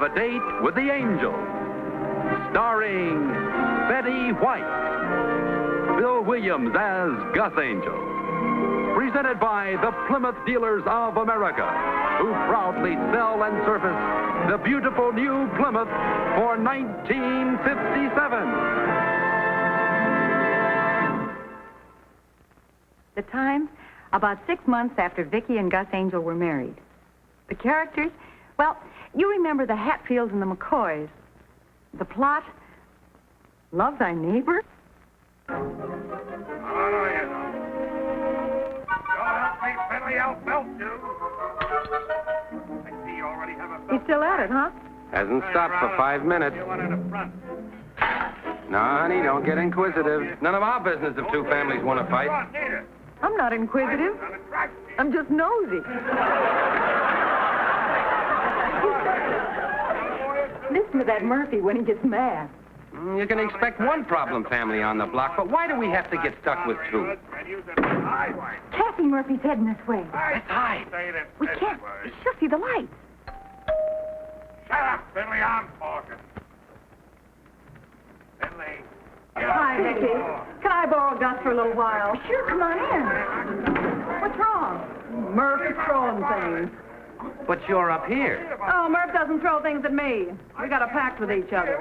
Have a Date with the Angel. Starring Betty White. Bill Williams as Gus Angel. Presented by the Plymouth Dealers of America, who proudly sell and service the beautiful new Plymouth for 1957. The time, about 6 months after Vicki and Gus Angel were married. The characters, well, you remember the Hatfields and the McCoys. The plot, love thy neighbor. I'll belt you. I see you already have a belt. He's still at it, huh? Hasn't stopped for 5 minutes. You want in the front. No, honey, don't get inquisitive. None of our business if two families want to fight. I'm not inquisitive. I'm just nosy. Listen to that Murphy when he gets mad. You can expect one problem family on the block, but why do we have to get stuck with two? Kathy Murphy's heading this way. Let's hide. We can't. She'll see the lights. Shut up, Finley. I'm talking. Finley. Hi, Vicki. Can I borrow Gus for a little while? Sure, come on in. What's wrong? Murphy's throwing things. But you're up here. Oh, Murph doesn't throw things at me. We got a pact with each other.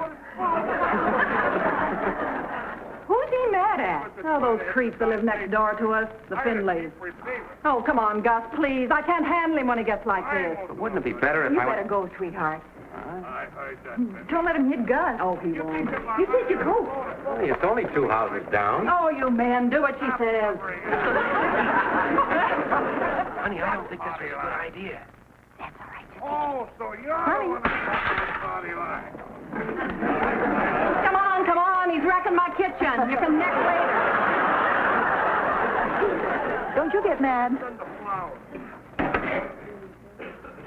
Who's he mad at? Oh, those creeps that live next door to us, the Finleys. Oh, come on, Gus, please. I can't handle him when he gets like this. But wouldn't it be better if You I better went... go, sweetheart. I heard that. Don't let him hit Gus. Oh, he won't. You take your coat. Hey, it's only 2 houses down. Oh, you man, do what she says. Honey, I don't think this was a good idea. That's all right. Oh, so you're the one that's on the party line. Come on. He's wrecking my kitchen. You can neck later. Don't you get mad. Send the flowers.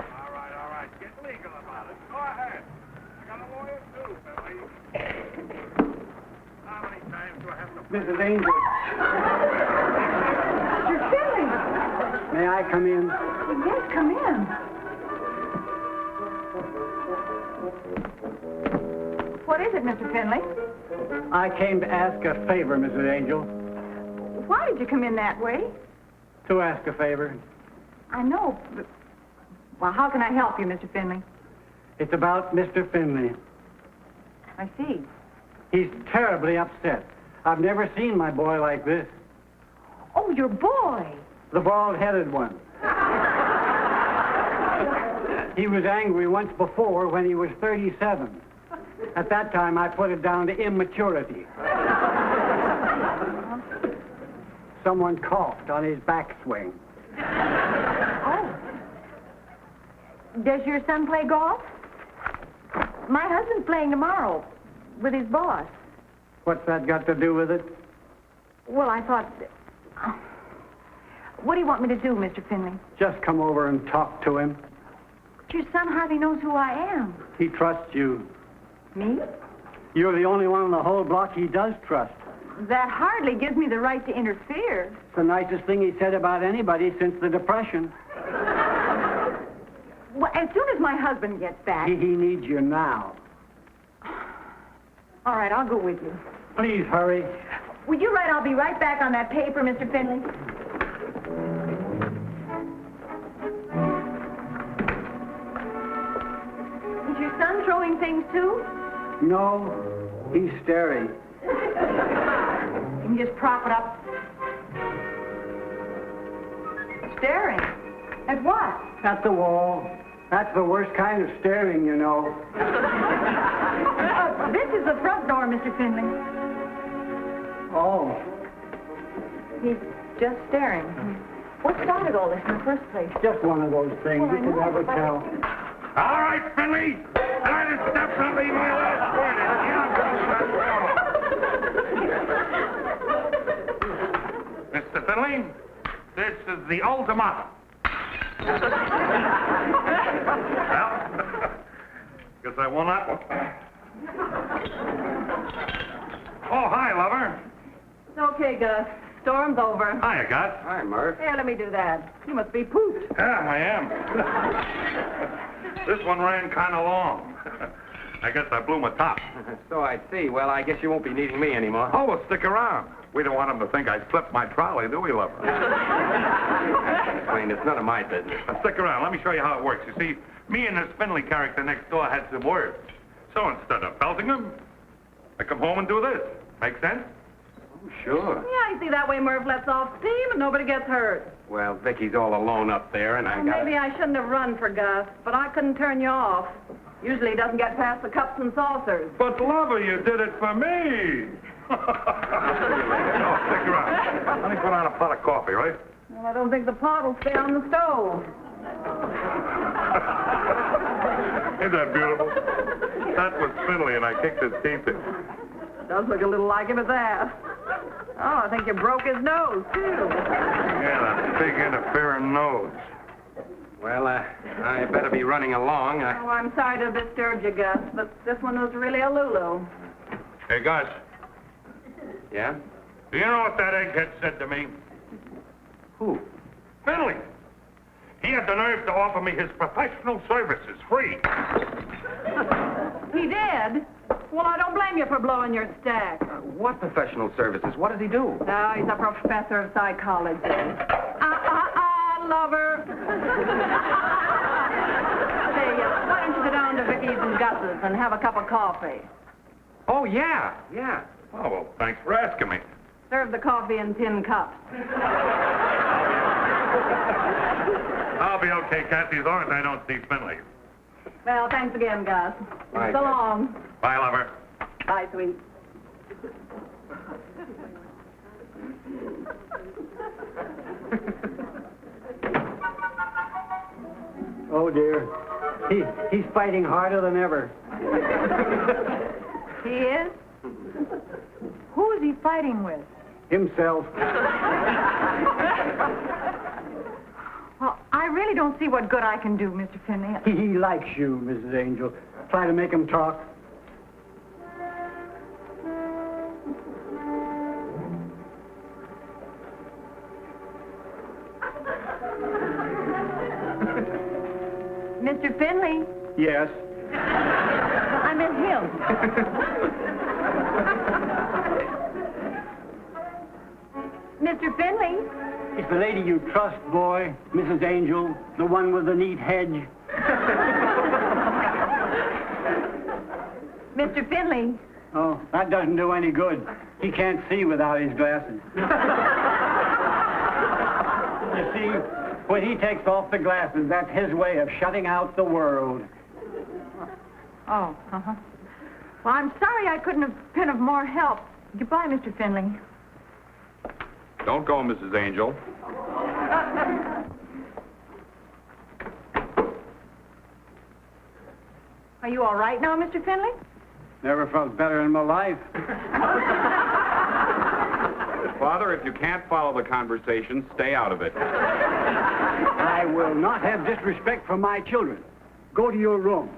All right. Get legal about it. Go ahead. I got a lawyer, too, Billy. How many times do I have to... Mrs. Angel, You're silly. may I come in? Yes, come in. What is it, Mr. Finley? I came to ask a favor, Mrs. Angel. Why did you come in that way? To ask a favor. I know, but... Well, how can I help you, Mr. Finley? It's about Mr. Finley. I see. He's terribly upset. I've never seen my boy like this. Oh, your boy. The bald-headed one. He was angry once before when he was 37. At that time, I put it down to immaturity. Someone coughed on his backswing. Oh. Does your son play golf? My husband's playing tomorrow with his boss. What's that got to do with it? Well, I thought... What do you want me to do, Mr. Finley? Just come over and talk to him. But your son hardly knows who I am. He trusts you. Me? You're the only one on the whole block he does trust. That hardly gives me the right to interfere. It's the nicest thing he said about anybody since the Depression. Well, as soon as my husband gets back... He needs you now. All right, I'll go with you. Please hurry. Would you write, I'll be right back on that paper, Mr. Finley? Is your son throwing things, too? No, he's staring. You can just prop it up. Staring? At what? At the wall. That's the worst kind of staring, you know. This is the front door, Mr. Finley. Oh, He's just staring. What started all this in the first place? just one of those things. Well, I You can know, never but- tell. All right, Finley. That is definitely my last word. Mr. Finley, this is the ultimatum. Well, guess I won that one. Oh, hi, lover. It's okay, Gus. Storm's over. Hiya, Gus. Hi, Murph. Here, let me do that. You must be pooped. Yeah, I am. This one ran kind of long. I guess I blew my top. So I see. Well, I guess you won't be needing me anymore. Oh, well, stick around. We don't want him to think I slipped my trolley, do we, lover? Wayne, it's none of my business. Now, stick around. Let me show you how it works. You see, me and this Finley character next door had some words. So instead of pelting him, I come home and do this. Make sense? Oh, sure. Yeah, you see, that way Murph lets off steam and nobody gets hurt. Well, Vicky's all alone up there, and I Well, got. maybe I shouldn't have run for Gus, but I couldn't turn you off. Usually he doesn't get past the cups and saucers. But, lover, you did it for me. No, stick around. Let me put on a pot of coffee, right? Well, I don't think the pot will stay on the stove. Isn't that beautiful? That was Finley, and I kicked his teeth in. Does look a little like him at that. Oh, I think you broke his nose, too. Yeah, that big interfering nose. Well, I better be running along. Oh, I'm sorry to disturb you, Gus, but this one was really a Lulu. Hey, Gus, Yeah? do you know what that egghead said to me? Who? Finley. He had the nerve to offer me his professional services free. He did? Well, I don't blame you for blowing your stack. What professional services? What does he do? No, he's a professor of psychology. Lover. Say, why don't you go down to Vicky's and Gus's and have a cup of coffee? Oh, yeah. Oh, well, thanks for asking me. Serve the coffee in tin cups. I'll be okay, Cassie, as long as I don't see Finley. Well, thanks again, Gus. Bye. So long. Bye, lover. Bye, sweet. Oh, dear. He's fighting harder than ever. He is? Who is he fighting with? Himself. Well, I really don't see what good I can do, Mr. Finley. He likes you, Mrs. Angel. Try to make him talk. Mr. Finley, Yes. I meant him. Mr. Finley, It's the lady you trust, boy. Mrs. Angel, the one with the neat hedge. Mr. Finley. Oh, that doesn't do any good. He can't see without his glasses. You see, when he takes off the glasses, that's his way of shutting out the world. Oh, uh-huh. Well, I'm sorry I couldn't have been of more help. Goodbye, Mr. Finley. Don't go, Mrs. Angel. Are you all right now, Mr. Finley? Never felt better in my life. Father, if you can't follow the conversation, stay out of it. I will not have disrespect for my children. Go to your room.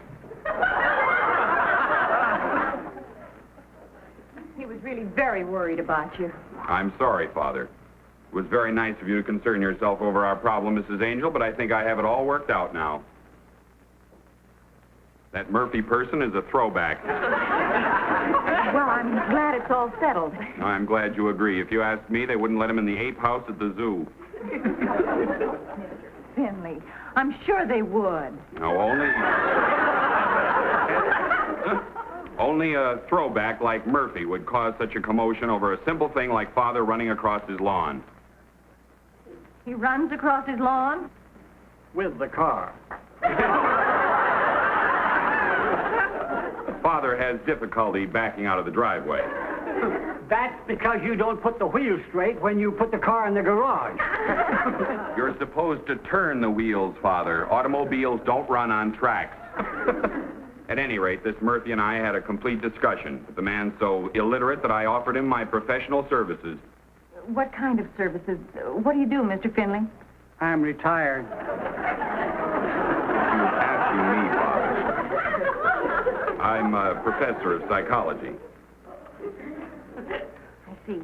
He was really very worried about you. I'm sorry, Father. It was very nice of you to concern yourself over our problem, Mrs. Angel, but I think I have it all worked out now. That Murphy person is a throwback. Well, I'm glad it's all settled. I'm glad you agree. If you asked me, they wouldn't let him in the ape house at the zoo. Finley, I'm sure they would. No, only a throwback like Murphy would cause such a commotion over a simple thing like Father running across his lawn. He runs across his lawn? With the car. Father has difficulty backing out of the driveway. That's because you don't put the wheels straight when you put the car in the garage. You're supposed to turn the wheels, Father. Automobiles don't run on tracks. At any rate, this Murphy and I had a complete discussion. But the man's so illiterate that I offered him my professional services. What kind of services? What do you do, Mr. Finley? I'm retired. You asking me, Father. I'm a professor of psychology. I see.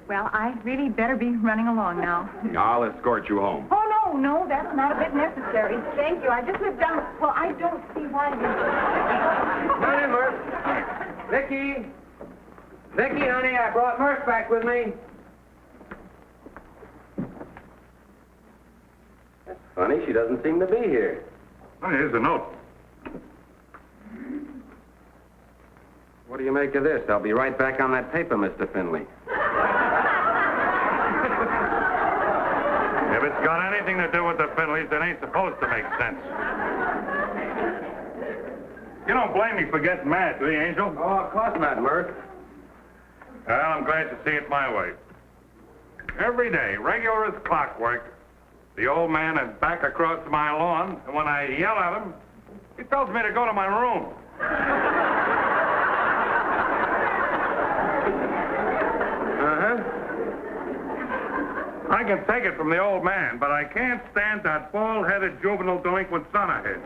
Well, I really better be running along now. I'll escort you home. Oh, no, no, that's not a bit necessary. Thank you. I just lived down... Well, I don't see why you... Come on in, Murph. Vicky! Vicky, honey, I brought Murph back with me. That's funny. She doesn't seem to be here. Oh, here's a note. What do you make of this? I'll be right back on that paper, Mr. Finley. If it's got anything to do with the Finleys, it ain't supposed to make sense. You don't blame me for getting mad, do you, Angel? Oh, of course not, Murph. Well, I'm glad to see it my way. Every day, regular as clockwork, the old man is back across my lawn, and when I yell at him, he tells me to go to my room. I can take it from the old man, but I can't stand that bald-headed juvenile delinquent son of his.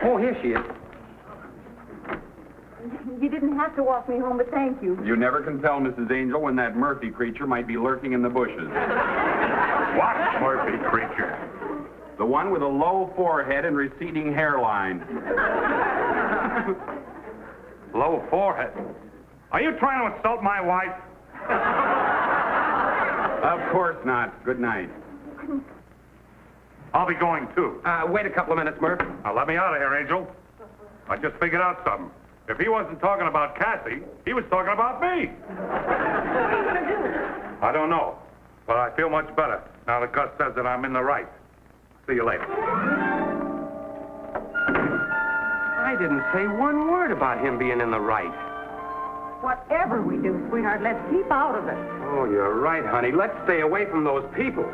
Oh, here she is. You didn't have to walk me home, but thank you. You never can tell, Mrs. Angel, when that Murphy creature might be lurking in the bushes. What Murphy creature? The one with a low forehead and receding hairline. Low forehead. Are you trying to insult my wife? Of course not. Good night. I'll be going, too. Wait a couple of minutes, Murph. Now, let me out of here, Angel. I just figured out something. If he wasn't talking about Cassie, he was talking about me. I don't know, but I feel much better now that Gus says that I'm in the right. See you later. I didn't say one word about him being in the right. Whatever we do, sweetheart, let's keep out of it. Oh, you're right, honey. Let's stay away from those people.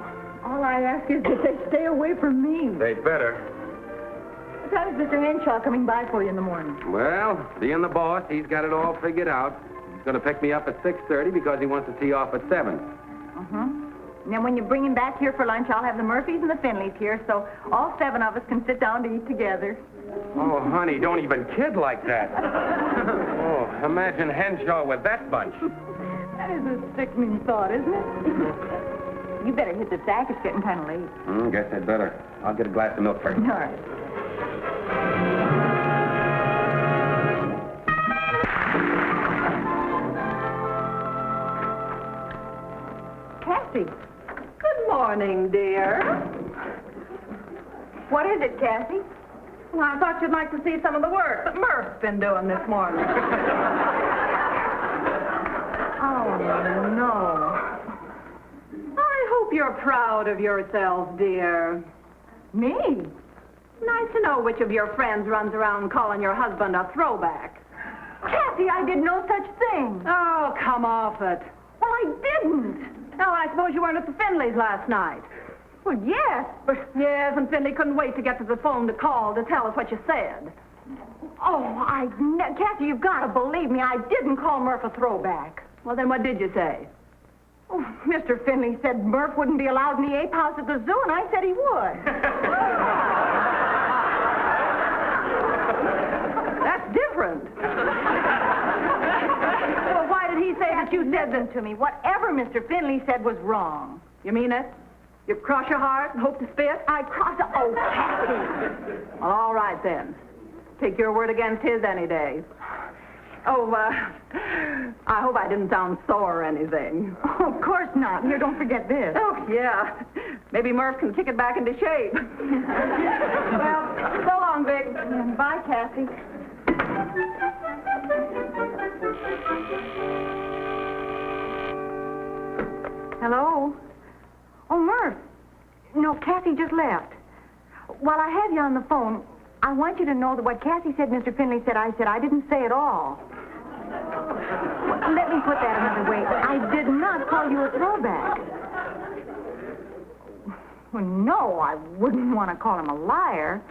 All I ask is that they stay away from me. They'd better. What time is Mr. Henshaw coming by for you in the morning? Well, being the boss, he's got it all figured out. He's going to pick me up at 6:30 because he wants to tee off at 7. Uh-huh. And then when you bring him back here for lunch, I'll have the Murphys and the Finleys here, so all 7 of us can sit down to eat together. Oh, honey, don't even kid like that. Oh, imagine Henshaw with that bunch. That is a sickening thought, isn't it? You better hit the sack. It's getting kind of late. Guess I'd better. I'll get a glass of milk first. All right. Cassie. Good morning, dear. What is it, Cassie? Well, I thought you'd like to see some of the work that Murph's been doing this morning. Oh, no. I hope you're proud of yourself, dear. Me? Nice to know which of your friends runs around calling your husband a throwback. Cassie, I did no such thing. Oh, come off it. Well, I didn't. Oh, I suppose you weren't at the Finleys last night. Well, yes, but... Yes, and Finley couldn't wait to get to the phone to call to tell us what you said. Oh, Cassie, you've got to believe me. I didn't call Murph a throwback. Well, then what did you say? Oh, Mr. Finley said Murph wouldn't be allowed in the ape house at the zoo, and I said he would. That's different. Well, why did he say that you said Listen to me. Whatever Mr. Finley said was wrong. You mean it? You cross your heart and hope to spit? I crossed... Oh, Cassie. Well, all right, then. Take your word against his any day. Oh, I hope I didn't sound sore or anything. Oh, of course not. Here, don't forget this. Oh, yeah. Maybe Murph can kick it back into shape. Well, so long, Vic. Bye, Cassie. Hello? Oh, Murph. No, Cassie just left. While I have you on the phone, I want you to know that what Cassie said, Mr. Finley said, I didn't say at all. Well, let me put that another way. I did not call you a throwback. Well, no, I wouldn't want to call him a liar.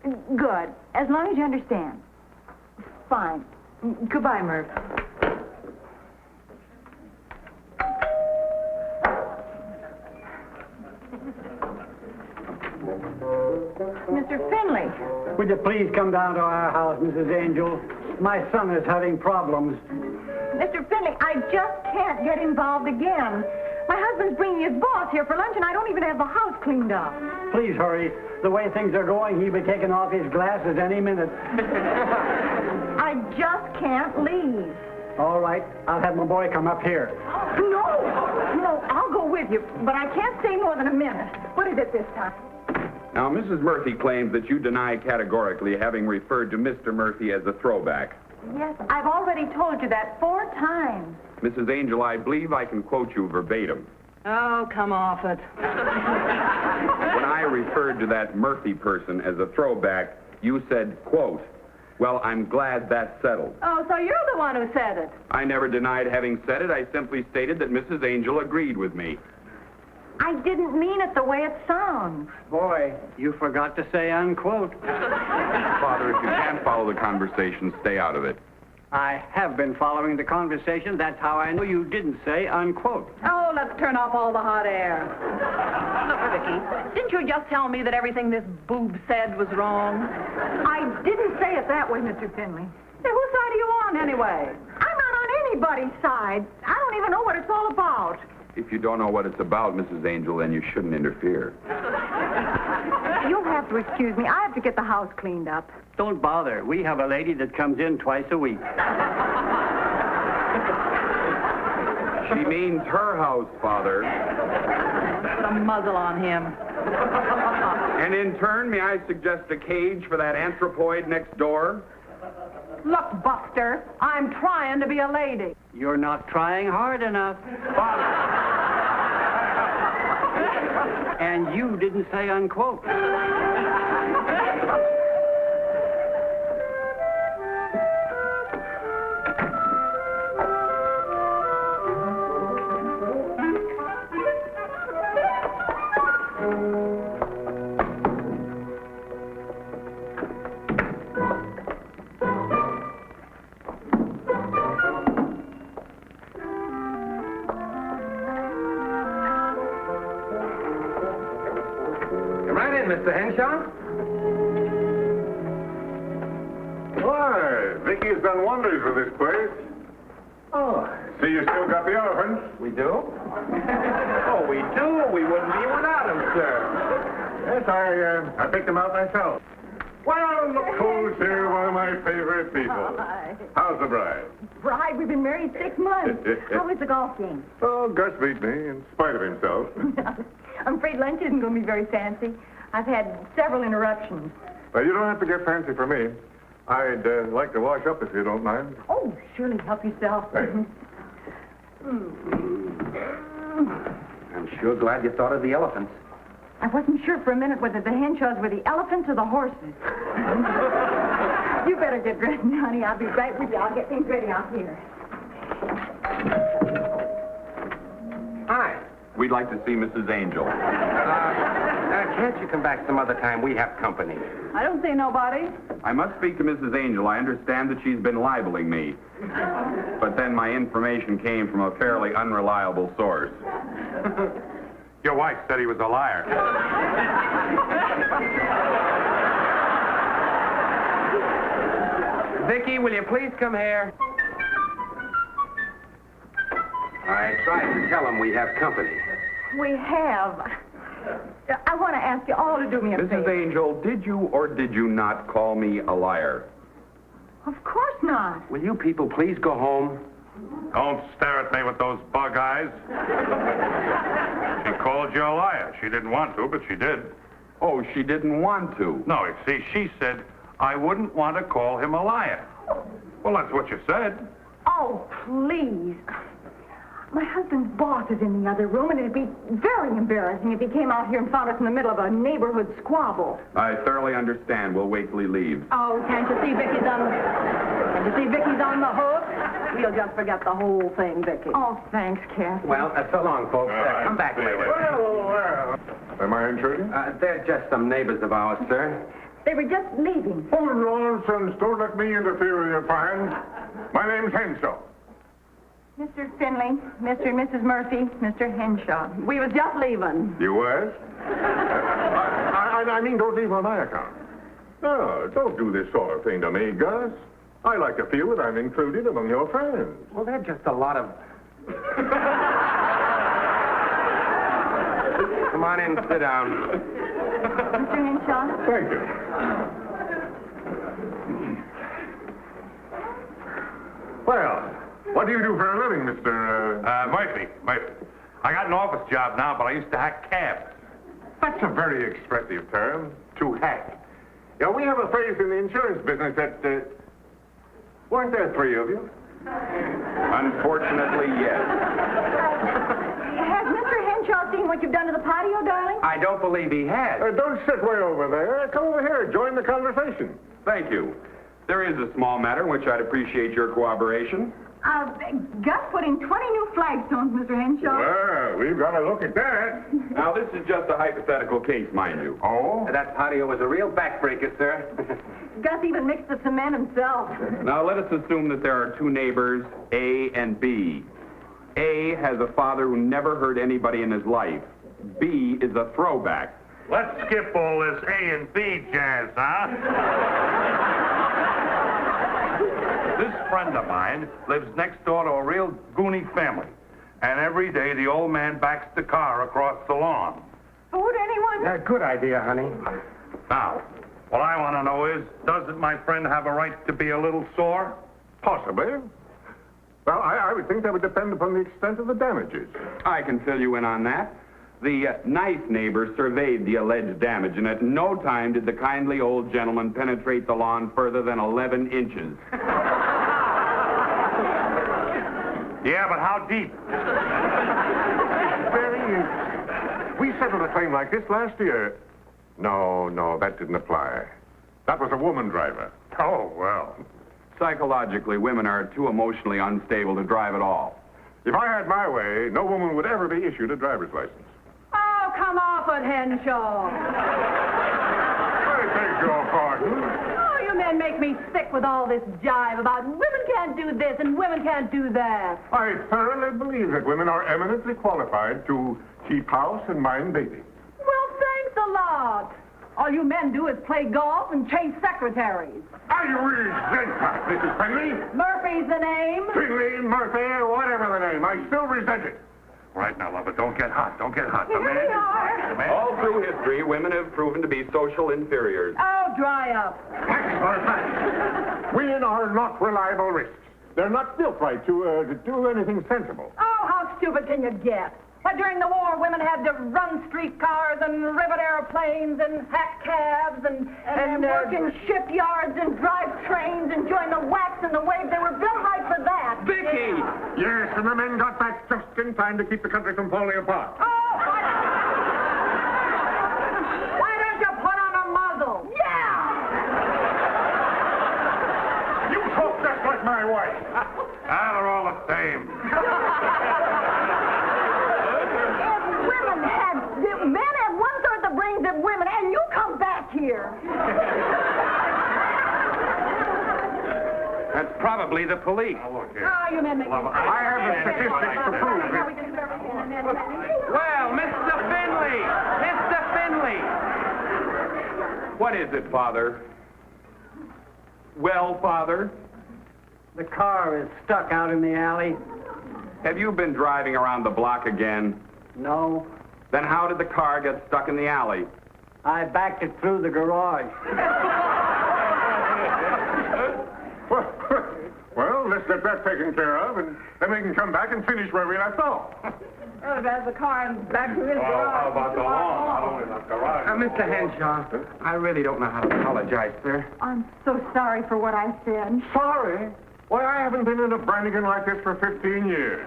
Good. As long as you understand. Fine. Goodbye, Murph. Mr. Finley. Would you please come down to our house, Mrs. Angel? My son is having problems. Mr. Finley, I just can't can't get involved again. My husband's bringing his boss here for lunch, and I don't even have the house cleaned up. Please hurry. The way things are going, he'll be taking off his glasses any minute. I just can't leave. All right, I'll have my boy come up here. No, I'll go with you, but I can't stay more than a minute. What is it this time? Now, Mrs. Murphy claims that you deny categorically having referred to Mr. Murphy as a throwback. Yes, I've already told you that 4 times. Mrs. Angel, I believe I can quote you verbatim. Oh, come off it. When I referred to that Murphy person as a throwback, you said, quote, "Well, I'm glad that's settled." Oh, so you're the one who said it. I never denied having said it. I simply stated that Mrs. Angel agreed with me. I didn't mean it the way it sounds. Boy, you forgot to say unquote. Father, if you can't follow the conversation, stay out of it. I have been following the conversation. That's how I know you didn't say unquote. Oh, let's turn off all the hot air. Look, Vicky, didn't you just tell me that everything this boob said was wrong? I didn't say it that way, Mr. Finley. Hey, whose side are you on, anyway? I'm not on anybody's side. I don't even know what it's all about. If you don't know what it's about, Mrs. Angel, then you shouldn't interfere. You'll have to excuse me. I have to get the house cleaned up. Don't bother. We have a lady that comes in twice a week. She means her house, Father. Put a muzzle on him. And in turn, may I suggest a cage for that anthropoid next door? Look, Buster, I'm trying to be a lady. You're not trying hard enough. And you didn't say unquote. Come right in, Mr. Henshaw. Why, Vicky's done wonders with this place. Oh, See, you still got the elephants. we do? Oh, we do? We wouldn't be without them, sir. Yes, I picked them out myself. Well, look who's here, one of my favorite people. Hi. How's the bride? Bride, we've been married 6 months. How was the golf game? Oh, Gus beat me in spite of himself. I'm afraid lunch isn't going to be very fancy. I've had several interruptions. Well, you don't have to get fancy for me. I'd like to wash up if you don't mind. Oh, surely help yourself. Thanks. I'm sure glad you thought of the elephants. I wasn't sure for a minute whether the Henshaws were the elephants or the horses. You better get dressed, honey. I'll be right with you. I'll get things ready out here. Hi. We'd like to see Mrs. Angel. Can't you come back some other time? We have company. I don't see nobody. I must speak to Mrs. Angel. I understand that she's been libeling me. But then my information came from a fairly unreliable source. Your wife said he was a liar. Vicky, will you please come here? I tried to tell him we have company. We have. I want to ask you all to do me a Mrs. favor. Angel, did you or did you not call me a liar? Of course not. Will you people please go home? Don't stare at me with those bug eyes. She called you a liar. She didn't want to, but she did. Oh, she didn't want to. No, you see, she said I wouldn't want to call him a liar. Well, that's what you said. Oh, please. My husband's boss is in the other room, and it'd be very embarrassing if he came out here and found us in the middle of a neighborhood squabble. I thoroughly understand. We'll wait till he leaves. Oh, can't you see Vicky's on the hook? We'll just forget the whole thing, Vicky. Oh, thanks, Kath. Well, so long, folks. Come back later. Well. Am I intruding? They're just some neighbors of ours, sir. They were just leaving. Oh, nonsense. Don't let me interfere with your plans. My name's Henshaw. Mr. Finley, Mr. and Mrs. Murphy, Mr. Henshaw. We was just leaving. You was? I mean, don't leave on my account. No, don't do this sort of thing to me, Gus. I like to feel that I'm included among your friends. Well, they're just a lot of... come on in and sit down. Mr. Henshaw? Thank you. Well, what do you do for a living, Mr. Murphy? I got an office job now, but I used to hack cabs. That's a very expressive term, to hack. You know, we have a phrase in the insurance business that, weren't there three of you? Unfortunately, yes. Has Mr. Henshaw seen what you've done to the patio, darling? I don't believe he has. Don't sit way over there. Come over here. Join the conversation. Thank you. There is a small matter in which I'd appreciate your cooperation. Gus put in 20 new flagstones, Mr. Henshaw. Well, we've got to look at that. Now, this is just a hypothetical case, mind you. Oh? That patio was a real backbreaker, sir. Gus even mixed the cement himself. Now, let us assume that there are two neighbors, A and B. A has a father who never hurt anybody in his life. B is a throwback. Let's skip all this A and B jazz, huh? This friend of mine lives next door to a real goony family. And every day the old man backs the car across the lawn. Food, anyone? Good idea, honey. Now, what I want to know is, doesn't my friend have a right to be a little sore? Possibly. Well, I would think that would depend upon the extent of the damages. I can fill you in on that. The nice neighbor surveyed the alleged damage, and at no time did the kindly old gentleman penetrate the lawn further than 11 inches. Yeah, but how deep? We settled a claim like this last year. No, that didn't apply. That was a woman driver. Oh, well. Psychologically, women are too emotionally unstable to drive at all. If I had my way, no woman would ever be issued a driver's license. Oh, come off it, Henshaw. I beg your pardon. Oh, you men make me sick with all this jive about women can't do this and women can't do that. I thoroughly believe that women are eminently qualified to keep house and mind baby. Well, thanks a lot. All you men do is play golf and chase secretaries. I resent that, Mrs. Finley. Murphy's the name. Finley, Murphy, whatever the name. I still resent it. All right, now, lover, don't get hot. Don't get hot. Here we are. All through history, women have proven to be social inferiors. Oh, dry up. Facts are facts. Women are not reliable risks. They're not built right to do anything sensible. Oh, how stupid can you get? Why, during the war, women had to run streetcars and rivet airplanes and hack cabs and work in shipyards and drive trains and join the wax and the wave. They were built right for that. Vicky! Yes, and the men got back just in time to keep the country from falling apart. Oh, why don't you put on a muzzle? Yeah! You talk just like my wife. They're all the same. Men have one-third the brains of women, and you come back here. That's probably the police. Look here. Oh, you men make me... I have the statistics to prove it. Well, Mr. Finley! Mr. Finley! What is it, Father? Well, Father? The car is stuck out in the alley. Have you been driving around the block again? No. Then how did the car get stuck in the alley? I backed it through the garage. Well, let's get that taken care of, and then we can come back and finish where we left off. Oh, there's the car and back to his garage. How about the lawn? Not only the garage. Mr. Henshaw, I really don't know how to apologize, sir. I'm so sorry for what I said. Sorry? Why, I haven't been in a Brannigan like this for 15 years.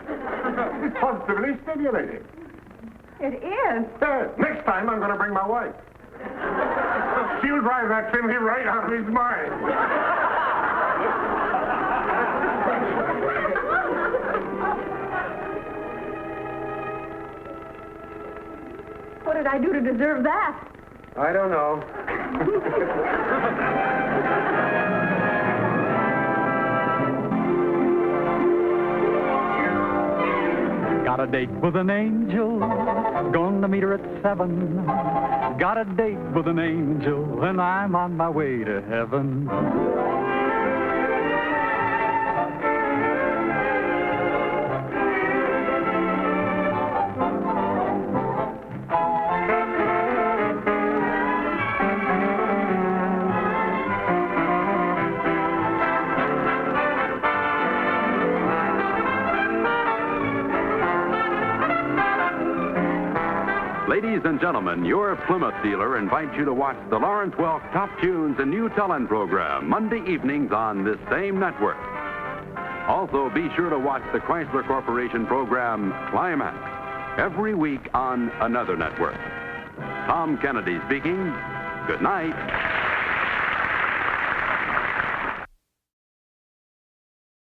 It's positively stimulating. It is. Next time, I'm going to bring my wife. She'll drive that Finley right out of his mind. What did I do to deserve that? I don't know. Got a date with an angel, gonna meet her at 7. Got a date with an angel, and I'm on my way to heaven. Ladies and gentlemen, your Plymouth dealer invites you to watch the Lawrence Welk Top Tunes and New Talent program Monday evenings on this same network. Also, be sure to watch the Chrysler Corporation program Climax every week on another network. Tom Kennedy speaking. Good night.